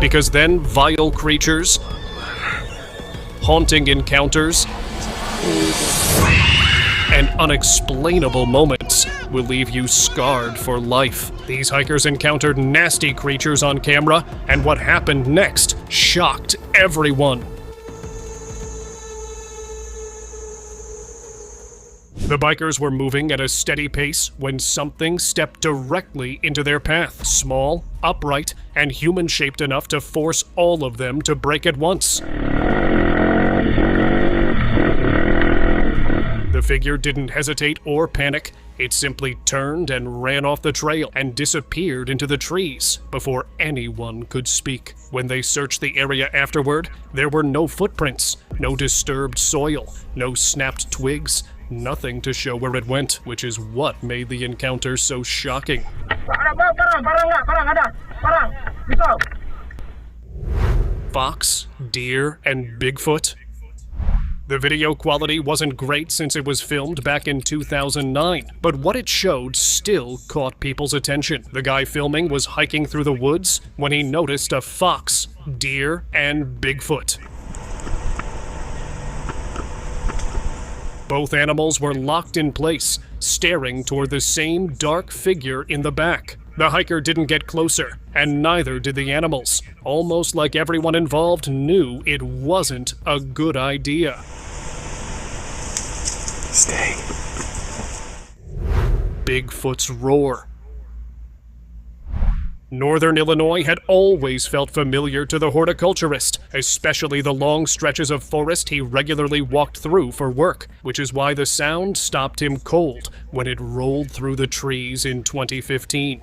because then vile creatures, haunting encounters, and unexplainable moments will leave you scarred for life. These hikers encountered nasty creatures on camera, and what happened next shocked everyone. The bikers were moving at a steady pace when something stepped directly into their path. Small, upright, and human-shaped enough to force all of them to brake at once. The figure didn't hesitate or panic. It simply turned and ran off the trail and disappeared into the trees before anyone could speak. When they searched the area afterward, there were no footprints, no disturbed soil, no snapped twigs, nothing to show where it went, which is what made the encounter so shocking. Fox, deer, and Bigfoot? The video quality wasn't great since it was filmed back in 2009, but what it showed still caught people's attention. The guy filming was hiking through the woods when he noticed a fox, deer, and Bigfoot. Both animals were locked in place, staring toward the same dark figure in the back. The hiker didn't get closer, and neither did the animals, almost like everyone involved knew it wasn't a good idea. Stay. Bigfoot's roar. Northern Illinois had always felt familiar to the horticulturist, especially the long stretches of forest he regularly walked through for work, which is why the sound stopped him cold when it rolled through the trees in 2015.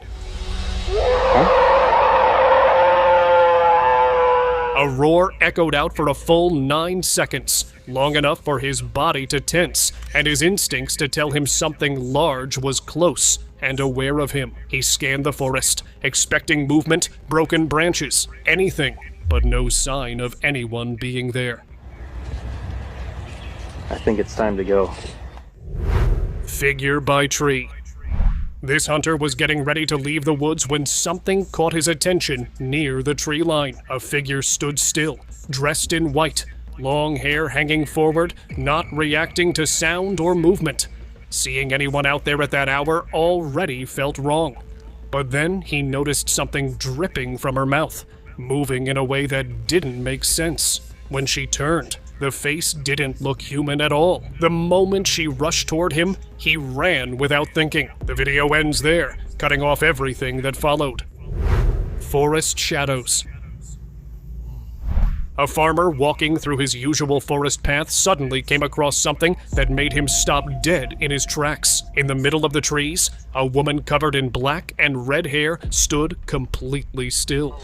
A roar echoed out for a full 9 seconds, long enough for his body to tense and his instincts to tell him something large was close and aware of him. He scanned the forest, expecting movement, broken branches, anything, but no sign of anyone being there. I think it's time to go. Figure by tree. This hunter was getting ready to leave the woods when something caught his attention near the tree line. A figure stood still, dressed in white, long hair hanging forward, not reacting to sound or movement. Seeing anyone out there at that hour already felt wrong. But then he noticed something dripping from her mouth, moving in a way that didn't make sense. When she turned, the face didn't look human at all. The moment she rushed toward him, he ran without thinking. The video ends there, cutting off everything that followed. Forest shadows. A farmer walking through his usual forest path suddenly came across something that made him stop dead in his tracks. In the middle of the trees, a woman covered in black and red hair stood completely still.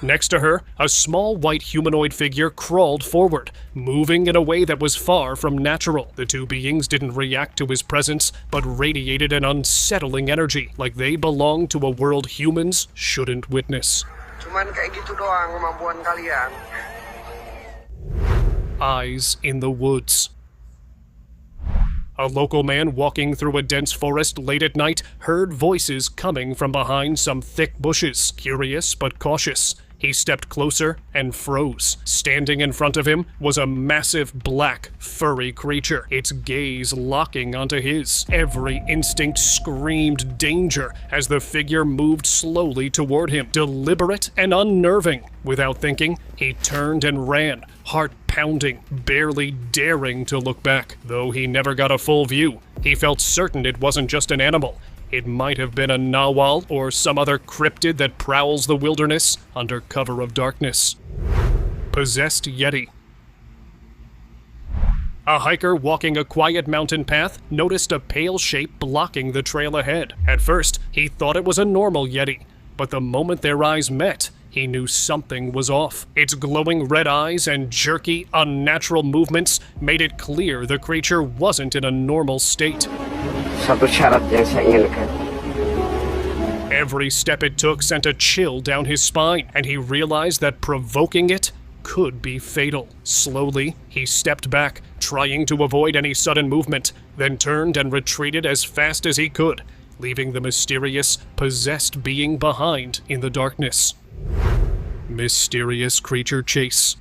Next to her, a small white humanoid figure crawled forward, moving in a way that was far from natural. The two beings didn't react to his presence, but radiated an unsettling energy, like they belonged to a world humans shouldn't witness. Eyes in the woods. A local man walking through a dense forest late at night heard voices coming from behind some thick bushes. Curious but cautious, he stepped closer and froze. Standing in front of him was a massive black, furry creature, its gaze locking onto his. Every instinct screamed danger as the figure moved slowly toward him, deliberate and unnerving. Without thinking, he turned and ran, heart pounding, barely daring to look back. Though he never got a full view, he felt certain it wasn't just an animal. It might have been a narwhal or some other cryptid that prowls the wilderness under cover of darkness. Possessed Yeti. A hiker walking a quiet mountain path noticed a pale shape blocking the trail ahead. At first, he thought it was a normal Yeti, but the moment their eyes met, he knew something was off. Its glowing red eyes and jerky, unnatural movements made it clear the creature wasn't in a normal state. Every step it took sent a chill down his spine, and he realized that provoking it could be fatal. Slowly, he stepped back, trying to avoid any sudden movement, then turned and retreated as fast as he could, leaving the mysterious, possessed being behind in the darkness. Mysterious creature chase.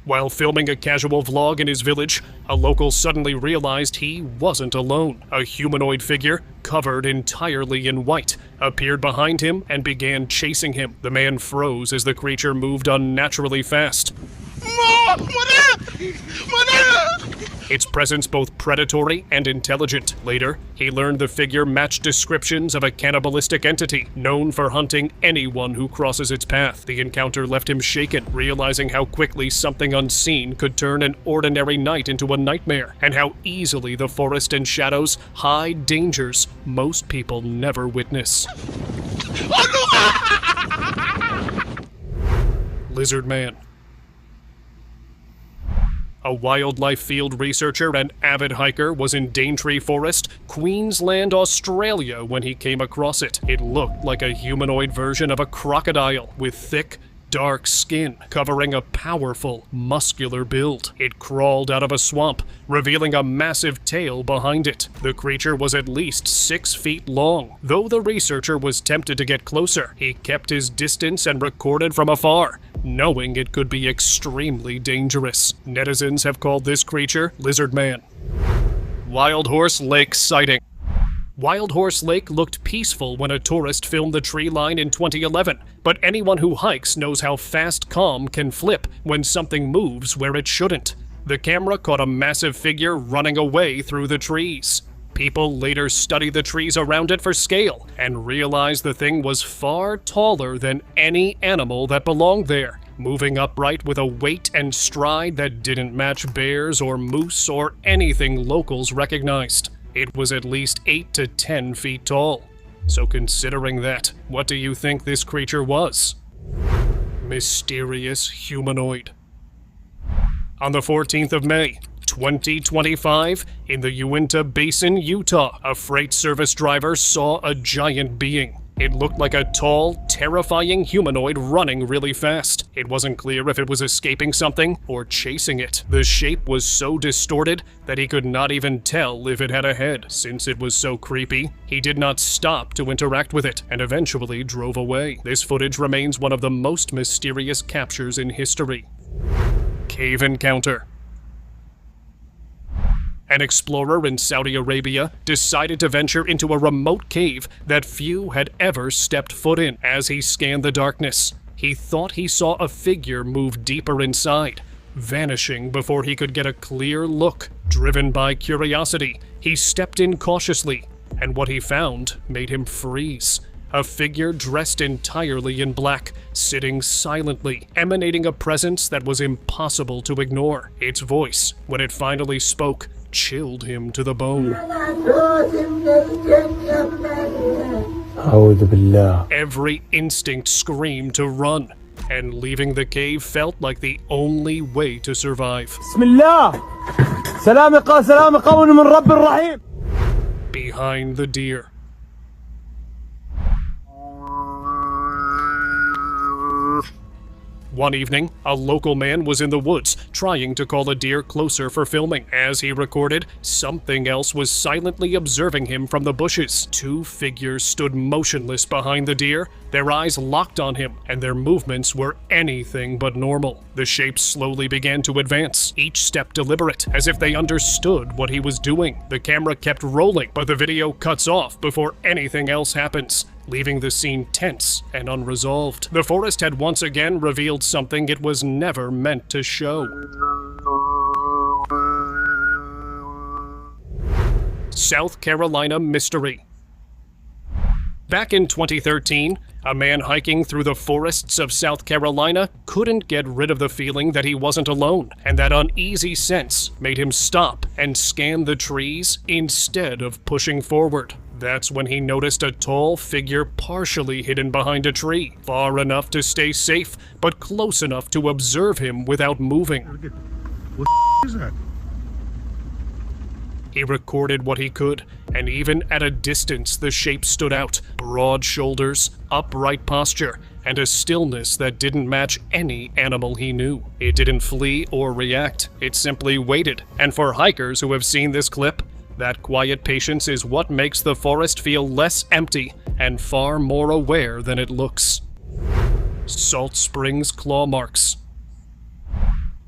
While filming a casual vlog in his village, a local suddenly realized he wasn't alone. A humanoid figure, covered entirely in white, appeared behind him and began chasing him. The man froze as the creature moved unnaturally fast. Its presence both predatory and intelligent. Later, he learned the figure matched descriptions of a cannibalistic entity known for hunting anyone who crosses its path. The encounter left him shaken, realizing how quickly something unseen could turn an ordinary night into a nightmare, and how easily the forest and shadows hide dangers most people never witness. Lizard Man. A wildlife field researcher and avid hiker was in Daintree Forest, Queensland, Australia when he came across it. It looked like a humanoid version of a crocodile with thick, dark skin covering a powerful, muscular build. It crawled out of a swamp, revealing a massive tail behind it. The creature was at least 6 feet long. Though the researcher was tempted to get closer, he kept his distance and recorded from afar, knowing it could be extremely dangerous. Netizens have called this creature Lizard Man. Wild Horse Lake sighting. Wild Horse Lake looked peaceful when a tourist filmed the tree line in 2011, but anyone who hikes knows how fast calm can flip when something moves where it shouldn't. The camera caught a massive figure running away through the trees. People later studied the trees around it for scale and realized the thing was far taller than any animal that belonged there, moving upright with a weight and stride that didn't match bears or moose or anything locals recognized. It was at least 8 to 10 feet tall. So considering that, what do you think this creature was? Mysterious humanoid. On the 14th of May, 2025, in the Uinta Basin, Utah, a freight service driver saw a giant being. It looked like a tall, terrifying humanoid running really fast. It wasn't clear if it was escaping something or chasing it. The shape was so distorted that he could not even tell if it had a head. Since it was so creepy, he did not stop to interact with it and eventually drove away. This footage remains one of the most mysterious captures in history. Cave encounter. An explorer in Saudi Arabia decided to venture into a remote cave that few had ever stepped foot in. As he scanned the darkness, he thought he saw a figure move deeper inside, vanishing before he could get a clear look. Driven by curiosity, he stepped in cautiously, and what he found made him freeze. A figure dressed entirely in black, sitting silently, emanating a presence that was impossible to ignore. Its voice, when it finally spoke, chilled him to the bone. Every instinct screamed to run, and leaving the cave felt like the only way to survive. Behind the deer. One evening, a local man was in the woods trying to call a deer closer for filming. As he recorded, something else was silently observing him from the bushes. 2 figures stood motionless behind the deer, their eyes locked on him, and their movements were anything but normal. The shapes slowly began to advance, each step deliberate, as if they understood what he was doing. The camera kept rolling, but the video cuts off before anything else happens, leaving the scene tense and unresolved. The forest had once again revealed something it was never meant to show. South Carolina mystery. Back in 2013, a man hiking through the forests of South Carolina couldn't get rid of the feeling that he wasn't alone, and that uneasy sense made him stop and scan the trees instead of pushing forward. That's when he noticed a tall figure partially hidden behind a tree, far enough to stay safe, but close enough to observe him without moving. What is that? He recorded what he could, and even at a distance the shape stood out. Broad shoulders, upright posture, and a stillness that didn't match any animal he knew. It didn't flee or react, it simply waited. And for hikers who have seen this clip, That quiet patience is what makes the forest feel less empty and far more aware than it looks. Salt Springs claw marks.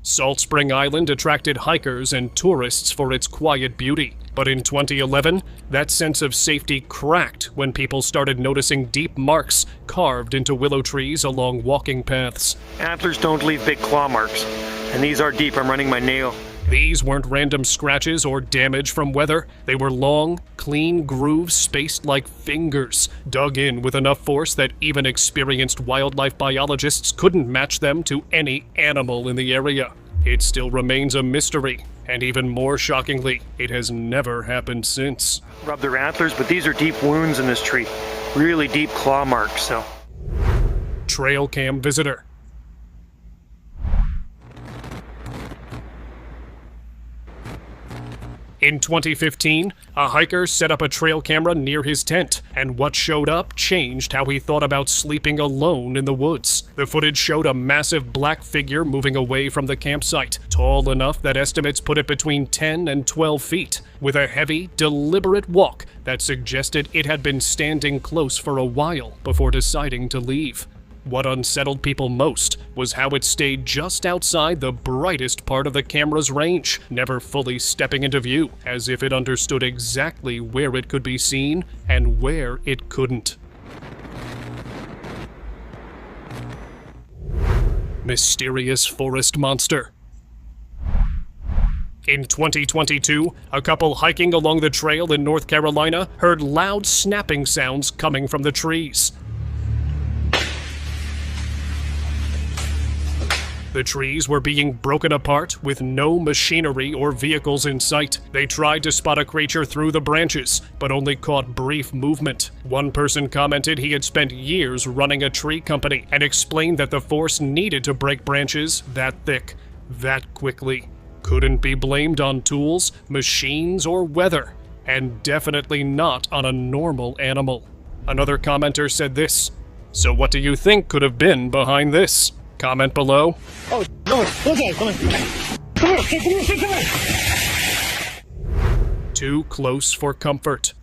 Salt Spring Island attracted hikers and tourists for its quiet beauty, but in 2011, that sense of safety cracked when people started noticing deep marks carved into willow trees along walking paths. Antlers don't leave big claw marks, and these are deep. I'm running my nail. These weren't random scratches or damage from weather. They were long, clean grooves spaced like fingers, dug in with enough force that even experienced wildlife biologists couldn't match them to any animal in the area. It still remains a mystery, and even more shockingly, it has never happened since. Rub their antlers, but these are deep wounds in this tree. Really deep claw marks, so. Trail cam visitor. In 2015, a hiker set up a trail camera near his tent, and what showed up changed how he thought about sleeping alone in the woods. The footage showed a massive black figure moving away from the campsite, tall enough that estimates put it between 10 and 12 feet, with a heavy, deliberate walk that suggested it had been standing close for a while before deciding to leave. What unsettled people most was how it stayed just outside the brightest part of the camera's range, never fully stepping into view, as if it understood exactly where it could be seen and where it couldn't. Mysterious forest monster. In 2022, a couple hiking along the trail in North Carolina heard loud snapping sounds coming from the trees. The trees were being broken apart with no machinery or vehicles in sight. They tried to spot a creature through the branches, but only caught brief movement. One person commented he had spent years running a tree company and explained that the force needed to break branches that thick, that quickly. Couldn't be blamed on tools, machines, or weather, and definitely not on a normal animal. Another commenter said this: "So what do you think could have been behind this?" Comment below. Oh, no, okay, come on. Come here. Too close for comfort.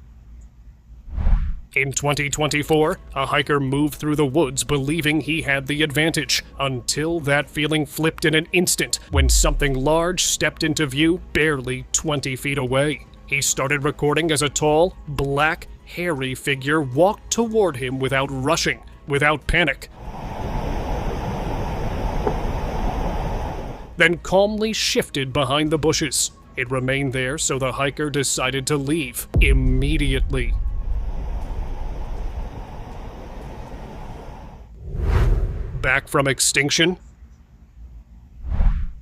In 2024, a hiker moved through the woods believing he had the advantage, until that feeling flipped in an instant when something large stepped into view barely 20 feet away. He started recording as a tall, black, hairy figure walked toward him without rushing, without panic. Then calmly shifted behind the bushes. It remained there, so the hiker decided to leave immediately. Back from extinction?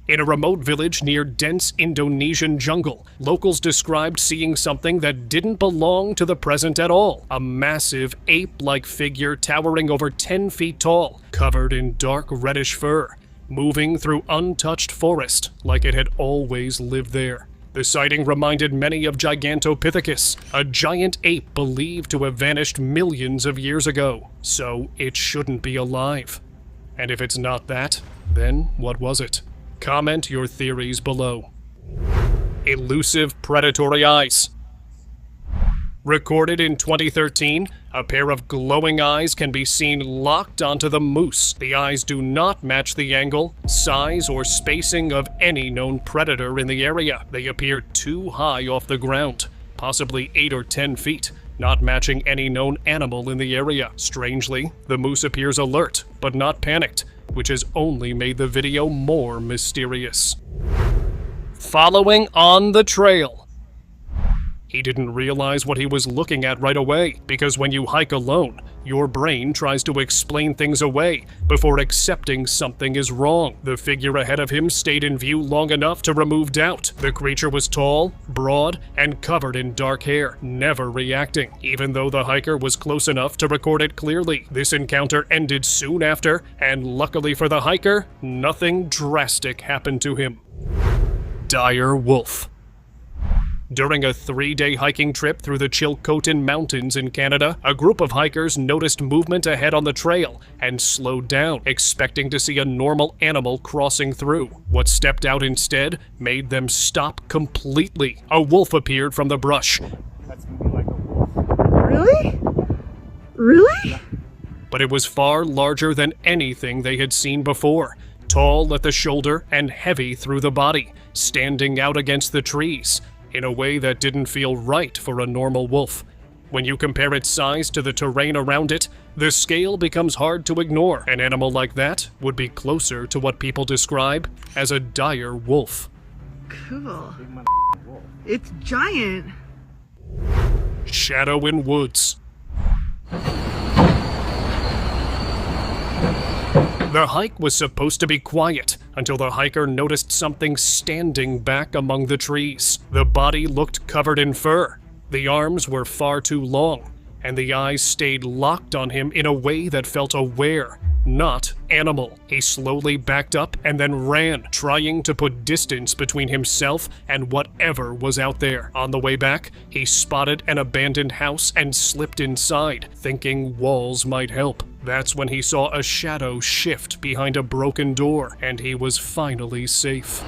In a remote village near dense Indonesian jungle, locals described seeing something that didn't belong to the present at all. A massive ape-like figure towering over 10 feet tall, covered in dark reddish fur, moving through untouched forest like it had always lived there. The sighting reminded many of Gigantopithecus, a giant ape believed to have vanished millions of years ago. So it shouldn't be alive. And if it's not that, then what was it? Comment your theories below. Elusive predatory eyes. Recorded in 2013, a pair of glowing eyes can be seen locked onto the moose. The eyes do not match the angle, size, or spacing of any known predator in the area. They appear too high off the ground, possibly 8 or 10 feet, not matching any known animal in the area. Strangely, the moose appears alert, but not panicked, which has only made the video more mysterious. Following on the trail. He didn't realize what he was looking at right away, because when you hike alone, your brain tries to explain things away before accepting something is wrong. The figure ahead of him stayed in view long enough to remove doubt. The creature was tall, broad, and covered in dark hair, never reacting, even though the hiker was close enough to record it clearly. This encounter ended soon after, and luckily for the hiker, nothing drastic happened to him. Dire wolf. During a 3-day hiking trip through the Chilcotin Mountains in Canada, a group of hikers noticed movement ahead on the trail and slowed down, expecting to see a normal animal crossing through. What stepped out instead made them stop completely. A wolf appeared from the brush. That's moving like a wolf. Really? Really? But it was far larger than anything they had seen before. Tall at the shoulder and heavy through the body, standing out against the trees in a way that didn't feel right for a normal wolf. When you compare its size to the terrain around it, the scale becomes hard to ignore. An animal like that would be closer to what people describe as a dire wolf. Cool. It's giant. Shadow in woods. The hike was supposed to be quiet until the hiker noticed something standing back among the trees. The body looked covered in fur. The arms were far too long, and the eyes stayed locked on him in a way that felt aware, not animal. He slowly backed up and then ran, trying to put distance between himself and whatever was out there. On the way back, he spotted an abandoned house and slipped inside, thinking walls might help. That's when he saw a shadow shift behind a broken door, and he was finally safe.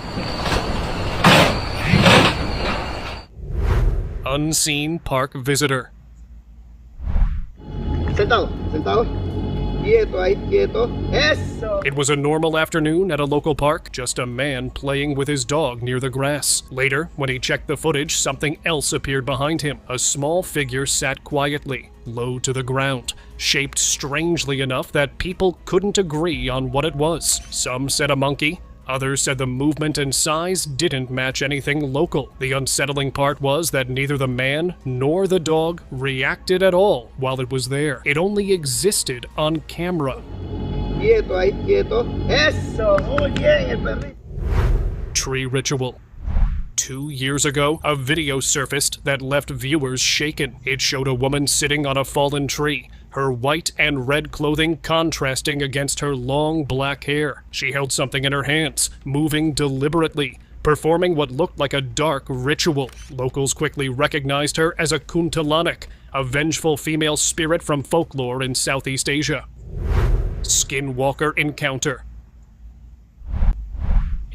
Unseen park visitor. Sentado, sentado. Quieto ahí, quieto. Eso. It was a normal afternoon at a local park, just a man playing with his dog near the grass. Later, when he checked the footage, something else appeared behind him. A small figure sat quietly, low to the ground, shaped strangely enough that people couldn't agree on what it was. Some said a monkey. Others said the movement and size didn't match anything local. The unsettling part was that neither the man nor the dog reacted at all while it was there. It only existed on camera. Quieto ahí, quieto. Eso. Muy bien, el perrito. Tree ritual. 2 years ago, a video surfaced that left viewers shaken. It showed a woman sitting on a fallen tree, her white and red clothing contrasting against her long black hair. She held something in her hands, moving deliberately, performing what looked like a dark ritual. Locals quickly recognized her as a Kuntalanak, a vengeful female spirit from folklore in Southeast Asia. Skinwalker encounter.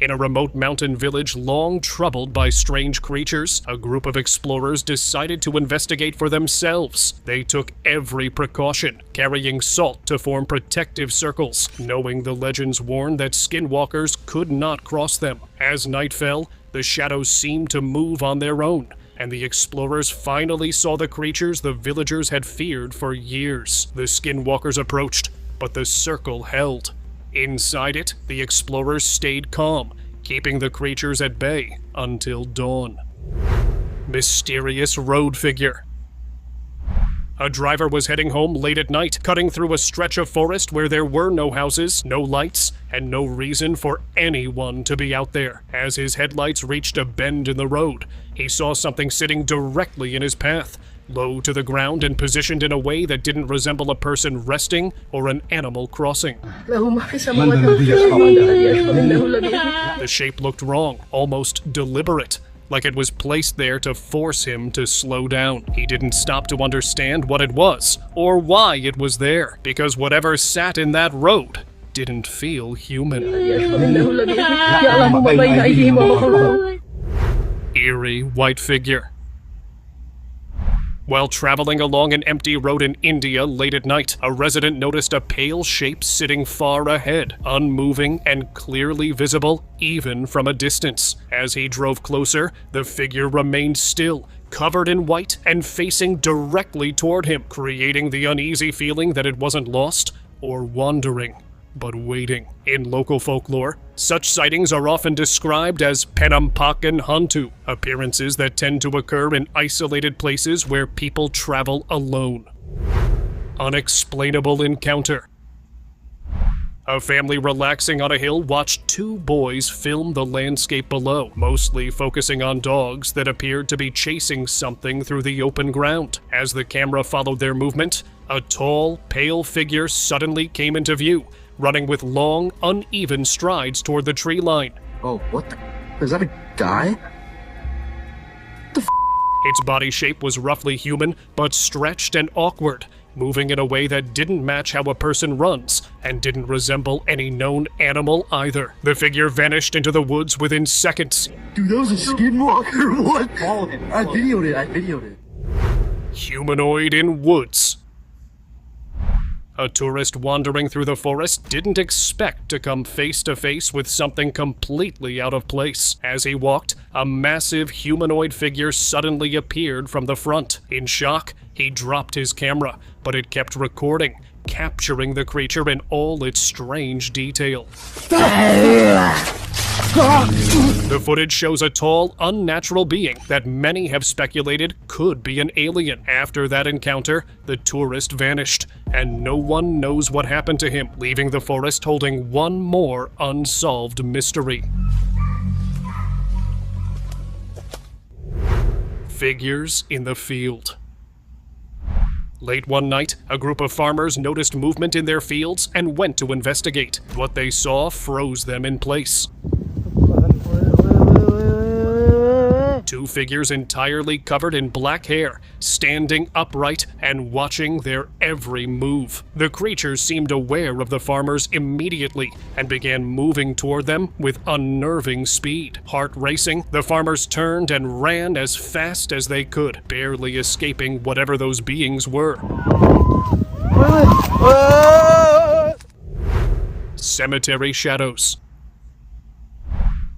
In a remote mountain village long troubled by strange creatures, a group of explorers decided to investigate for themselves. They took every precaution, carrying salt to form protective circles, knowing the legends warned that skinwalkers could not cross them. As night fell, the shadows seemed to move on their own, and the explorers finally saw the creatures the villagers had feared for years. The skinwalkers approached, but the circle held. Inside it, the explorers stayed calm, keeping the creatures at bay until dawn. Mysterious road figure. A driver was heading home late at night, cutting through a stretch of forest where there were no houses, no lights, and no reason for anyone to be out there. As his headlights reached a bend in the road, he saw something sitting directly in his path, low to the ground and positioned in a way that didn't resemble a person resting or an animal crossing. The shape looked wrong, almost deliberate, like it was placed there to force him to slow down. He didn't stop to understand what it was, or why it was there, because whatever sat in that road didn't feel human. Eerie white figure. While traveling along an empty road in India late at night, a resident noticed a pale shape sitting far ahead, unmoving and clearly visible even from a distance. As he drove closer, the figure remained still, covered in white and facing directly toward him, creating the uneasy feeling that it wasn't lost or wandering, but waiting. In local folklore, such sightings are often described as penampakan hantu, appearances that tend to occur in isolated places where people travel alone. Unexplainable encounter. A family relaxing on a hill watched 2 boys film the landscape below, mostly focusing on dogs that appeared to be chasing something through the open ground. As the camera followed their movement, a tall, pale figure suddenly came into view, running with long, uneven strides toward the tree line. Oh, what the? Is that a guy? What the f Its body shape was roughly human, but stretched and awkward, moving in a way that didn't match how a person runs, and didn't resemble any known animal either. The figure vanished into the woods within seconds. Dude, that was a skinwalker. What? I videoed it. Humanoid in woods. A tourist wandering through the forest didn't expect to come face to face with something completely out of place. As he walked, a massive humanoid figure suddenly appeared from the front. In shock, he dropped his camera, but it kept recording, capturing the creature in all its strange detail. The footage shows a tall, unnatural being that many have speculated could be an alien. After that encounter, the tourist vanished, and no one knows what happened to him, leaving the forest holding one more unsolved mystery. Figures in the field. Late one night, a group of farmers noticed movement in their fields and went to investigate. What they saw froze them in place. Two figures entirely covered in black hair, standing upright and watching their every move. The creatures seemed aware of the farmers immediately and began moving toward them with unnerving speed. Heart racing, the farmers turned and ran as fast as they could, barely escaping whatever those beings were. Cemetery shadows.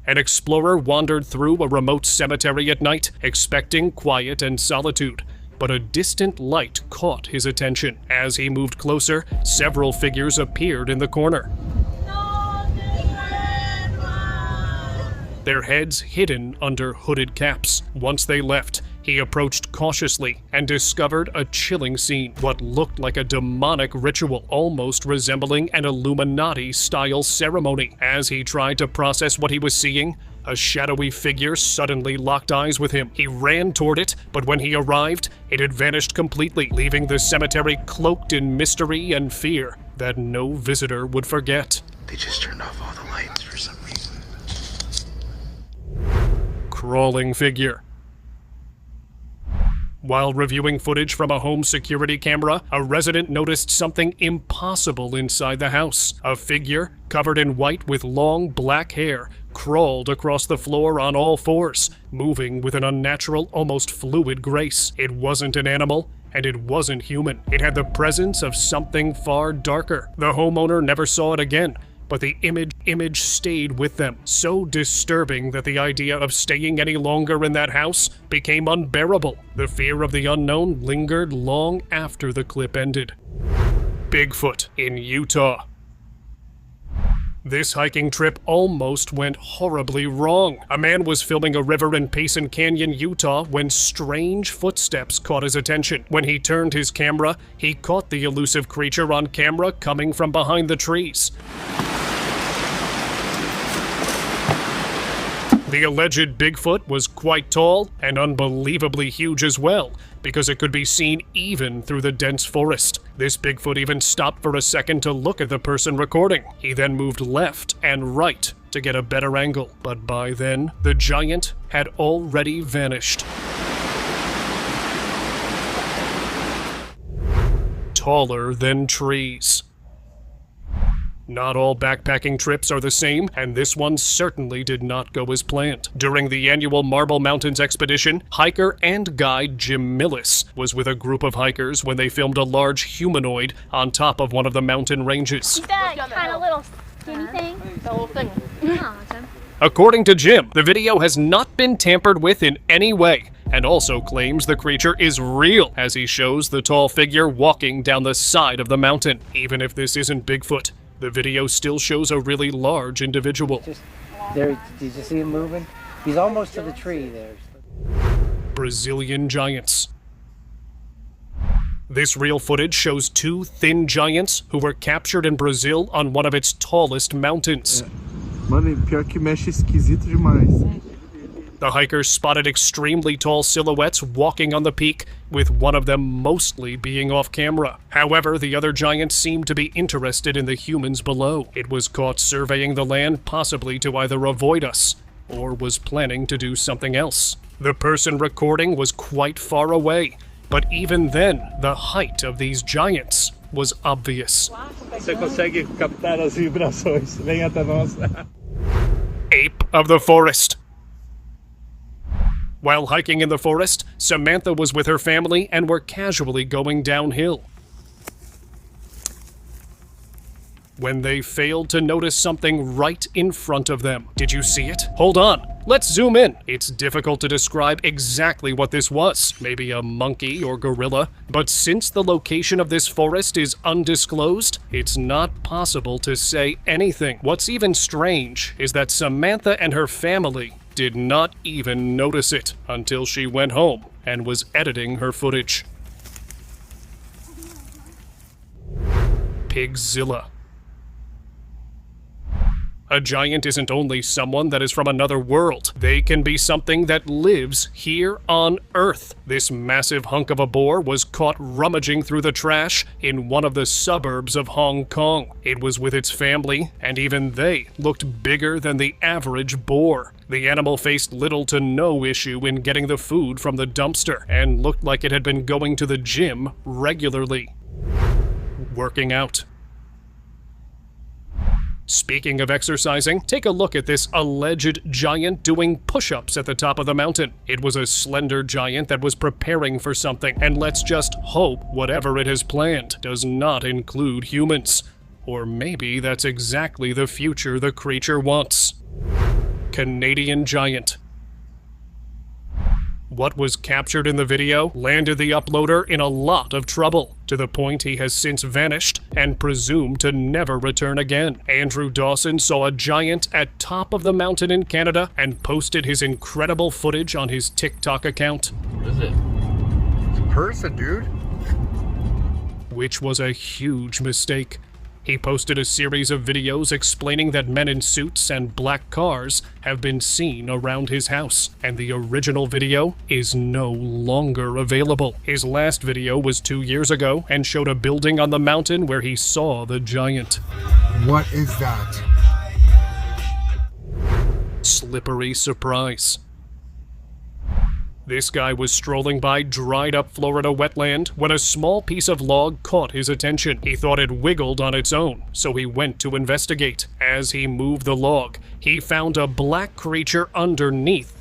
An explorer wandered through a remote cemetery at night, expecting quiet and solitude, but a distant light caught his attention. As he moved closer, several figures appeared in the corner. Their heads hidden under hooded caps. Once they left, he approached cautiously and discovered a chilling scene, what looked like a demonic ritual, almost resembling an Illuminati-style ceremony. As he tried to process what he was seeing, a shadowy figure suddenly locked eyes with him. He ran toward it, but when he arrived, it had vanished completely, leaving the cemetery cloaked in mystery and fear that no visitor would forget. They just turned off all the lights for some reason. Crawling figure. While reviewing footage from a home security camera, a resident noticed something impossible inside the house. A figure, covered in white with long black hair, crawled across the floor on all fours, moving with an unnatural, almost fluid grace. It wasn't an animal, and it wasn't human. It had the presence of something far darker. The homeowner never saw it again, but the image stayed with them, so disturbing that the idea of staying any longer in that house became unbearable. The fear of the unknown lingered long after the clip ended. Bigfoot in Utah. This hiking trip almost went horribly wrong. A man was filming a river in Payson Canyon, Utah, when strange footsteps caught his attention. When he turned his camera, he caught the elusive creature on camera coming from behind the trees. The alleged Bigfoot was quite tall and unbelievably huge as well, because it could be seen even through the dense forest. This Bigfoot even stopped for a second to look at the person recording. He then moved left and right to get a better angle, but by then, the giant had already vanished. Taller than trees. Not all backpacking trips are the same, and this one certainly did not go as planned. During the annual Marble Mountains expedition, hiker and guide Jim Millis was with a group of hikers when they filmed a large humanoid on top of one of the mountain ranges. That kind of little skinny thing. The whole thing. According to Jim, the video has not been tampered with in any way, and also claims the creature is real, as he shows the tall figure walking down the side of the mountain. Even if this isn't Bigfoot, the video still shows a really large individual. There, did you see him moving? He's almost to the tree there. Brazilian giants. This real footage shows two thin giants who were captured in Brazil on one of its tallest mountains. Mano, pior que mexe esquisito demais. The hikers spotted extremely tall silhouettes walking on the peak, with one of them mostly being off camera. However, the other giant seemed to be interested in the humans below. It was caught surveying the land, possibly to either avoid us, or was planning to do something else. The person recording was quite far away, but even then, the height of these giants was obvious. Você consegue captar as vibrações. Vem até nós. Ape of the forest. While hiking in the forest, Samantha was with her family and were casually going downhill when they failed to notice something right in front of them. Did you see it? Hold on. Let's zoom in. It's difficult to describe exactly what this was. Maybe a monkey or gorilla. But since the location of this forest is undisclosed, it's not possible to say anything. What's even strange is that Samantha and her family did not even notice it until she went home and was editing her footage. Pigzilla. A giant isn't only someone that is from another world. They can be something that lives here on Earth. This massive hunk of a boar was caught rummaging through the trash in one of the suburbs of Hong Kong. It was with its family, and even they looked bigger than the average boar. The animal faced little to no issue in getting the food from the dumpster, and looked like it had been going to the gym regularly. Working out. Speaking of exercising, take a look at this alleged giant doing push-ups at the top of the mountain. It was a slender giant that was preparing for something, and let's just hope whatever it has planned does not include humans. Or maybe that's exactly the future the creature wants. Canadian giant. What was captured in the video landed the uploader in a lot of trouble, to the point he has since vanished and presumed to never return again. Andrew Dawson saw a giant at top of the mountain in Canada and posted his incredible footage on his TikTok account. What is it? It's a person, dude. Which was a huge mistake. He posted a series of videos explaining that men in suits and black cars have been seen around his house, and the original video is no longer available. His last video was 2 years ago and showed a building on the mountain where he saw the giant. What is that? Slippery surprise. This guy was strolling by dried-up Florida wetland when a small piece of log caught his attention. He thought it wiggled on its own, so he went to investigate. As he moved the log, he found a black creature underneath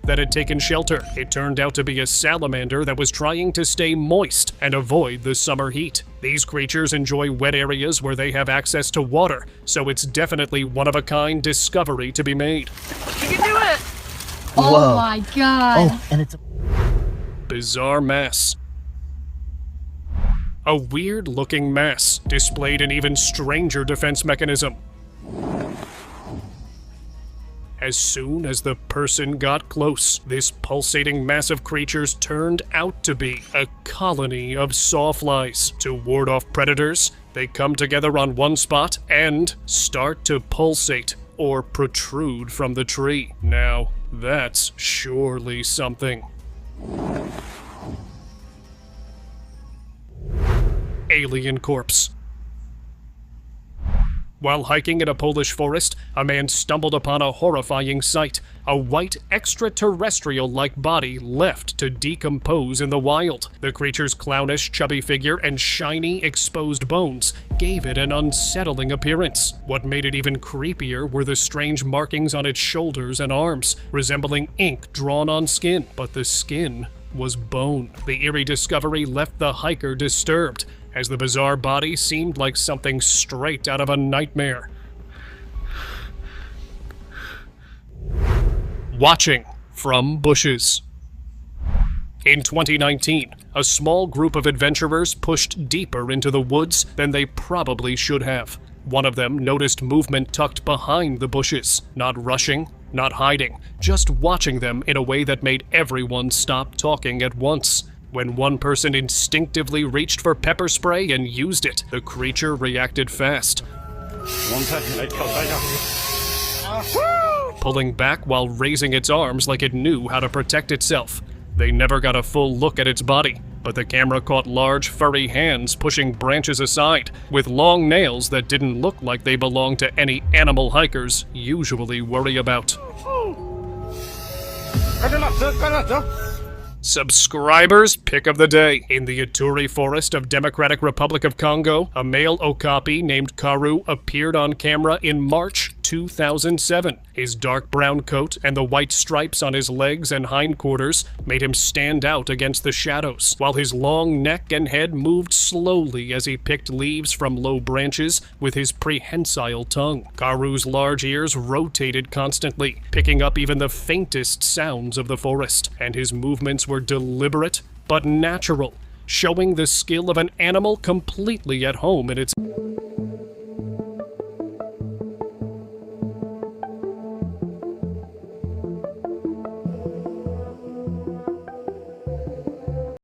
that had taken shelter. It turned out to be a salamander that was trying to stay moist and avoid the summer heat. These creatures enjoy wet areas where they have access to water, so it's definitely one-of-a-kind discovery to be made. You can do it! Oh my god. Oh, and it's a Bizarre mass. A weird-looking mass displayed an even stranger defense mechanism. As soon as the person got close, this pulsating mass of creatures turned out to be a colony of sawflies. To ward off predators, they come together on one spot and start to pulsate or protrude from the tree. Now, that's surely something. Alien corpse. While hiking in a Polish forest, a man stumbled upon a horrifying sight. A white, extraterrestrial-like body left to decompose in the wild. The creature's clownish, chubby figure and shiny, exposed bones gave it an unsettling appearance. What made it even creepier were the strange markings on its shoulders and arms, resembling ink drawn on skin. But the skin was bone. The eerie discovery left the hiker disturbed, as the bizarre body seemed like something straight out of a nightmare. Watching from bushes. In 2019, a small group of adventurers pushed deeper into the woods than they probably should have. One of them noticed movement tucked behind the bushes, not rushing, not hiding, just watching them in a way that made everyone stop talking at once. When one person instinctively reached for pepper spray and used it, the creature reacted fast, pulling back while raising its arms like it knew how to protect itself. They never got a full look at its body, but the camera caught large furry hands pushing branches aside, with long nails that didn't look like they belonged to any animal hikers usually worry about. Subscribers pick of the day. In the Ituri forest of Democratic Republic of Congo, a male okapi named Karu appeared on camera in March 2007. His dark brown coat and the white stripes on his legs and hindquarters made him stand out against the shadows, while his long neck and head moved slowly as he picked leaves from low branches with his prehensile tongue. Karu's large ears rotated constantly, picking up even the faintest sounds of the forest, and his movements were deliberate but natural, showing the skill of an animal completely at home in its